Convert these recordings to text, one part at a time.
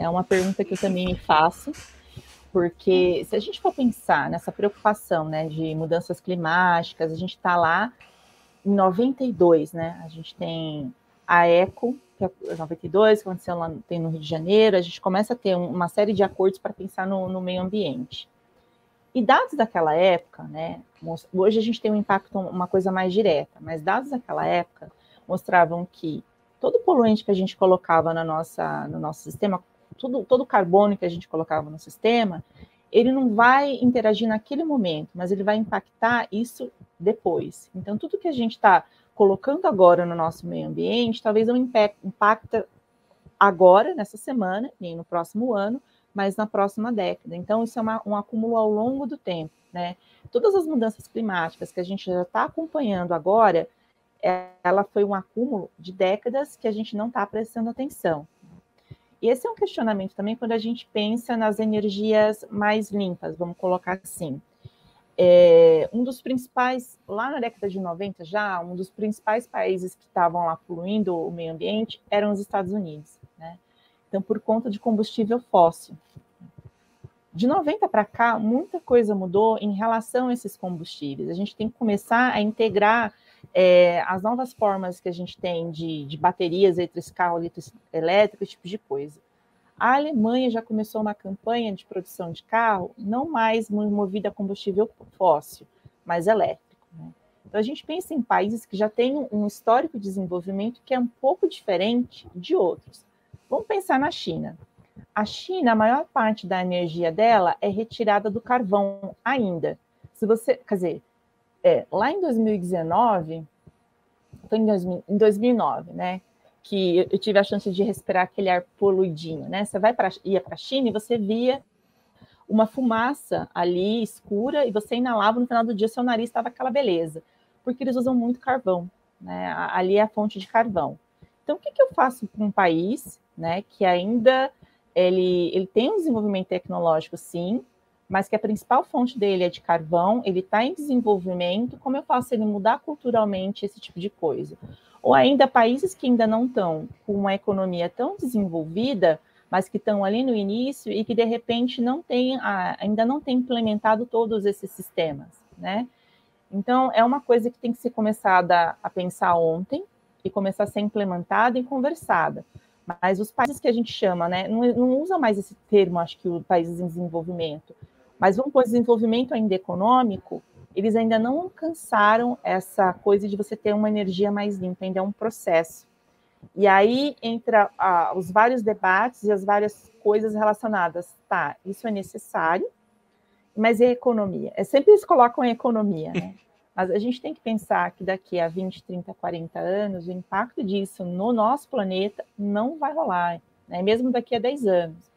É uma pergunta que eu também me faço, porque se a gente for pensar nessa preocupação, né, de mudanças climáticas, a gente está lá em 92, né? A gente tem a ECO, que é 92, que aconteceu lá tem no Rio de Janeiro, a gente começa a ter uma série de acordos para pensar no meio ambiente. E dados daquela época, né? Hoje a gente tem um impacto, uma coisa mais direta, mas dados daquela época mostravam que todo poluente que a gente colocava no nosso sistema, todo o carbono que a gente colocava no sistema, ele não vai interagir naquele momento, mas ele vai impactar isso depois. Então, tudo que a gente está colocando agora no nosso meio ambiente, talvez não impacta agora, nessa semana, nem no próximo ano, mas na próxima década. Então, isso é um acúmulo ao longo do tempo, né? Todas as mudanças climáticas que a gente já está acompanhando agora, ela foi um acúmulo de décadas que a gente não está prestando atenção. E esse é um questionamento também quando a gente pensa nas energias mais limpas, vamos colocar assim. Um dos principais, lá na década de 90 já, um dos principais países que estavam lá poluindo o meio ambiente eram os Estados Unidos, né? Então, por conta de combustível fóssil. De 90 para cá, muita coisa mudou em relação a esses combustíveis. A gente tem que começar a integrar as novas formas que a gente tem de baterias, carro elétrico, esse tipo de coisa. A Alemanha já começou uma campanha de produção de carro não mais movida a combustível fóssil, mas elétrico, né? Então, a gente pensa em países que já têm um histórico de desenvolvimento que é um pouco diferente de outros. Vamos pensar na China. A China, a maior parte da energia dela é retirada do carvão ainda. Se você, quer dizer, lá em 2019, foi em 2009, né? Que eu tive a chance de respirar aquele ar poluidinho, né? Você ia para a China e você via uma fumaça ali escura e você inalava, no final do dia seu nariz estava aquela beleza, porque eles usam muito carvão, né? Ali é a fonte de carvão. Então, o que eu faço para um país, né, que ainda ele tem um desenvolvimento tecnológico, sim, mas que a principal fonte dele é de carvão, ele está em desenvolvimento, como eu faço ele mudar culturalmente esse tipo de coisa? Ou ainda países que ainda não estão com uma economia tão desenvolvida, mas que estão ali no início e que, de repente, ainda não tem implementado todos esses sistemas, né? Então, é uma coisa que tem que ser começada a pensar ontem e começar a ser implementada e conversada. Mas os países que a gente chama, né, não usa mais esse termo, acho que os países em desenvolvimento, mas vamos pôr desenvolvimento ainda econômico, eles ainda não alcançaram essa coisa de você ter uma energia mais limpa, ainda é um processo. E aí entra os vários debates e as várias coisas relacionadas. Tá, isso é necessário, mas e a economia? Sempre eles colocam a economia, né? Mas a gente tem que pensar que daqui a 20, 30, 40 anos, o impacto disso no nosso planeta não vai rolar, né? Mesmo daqui a 10 anos.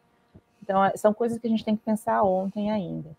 Então, são coisas que a gente tem que pensar ontem ainda.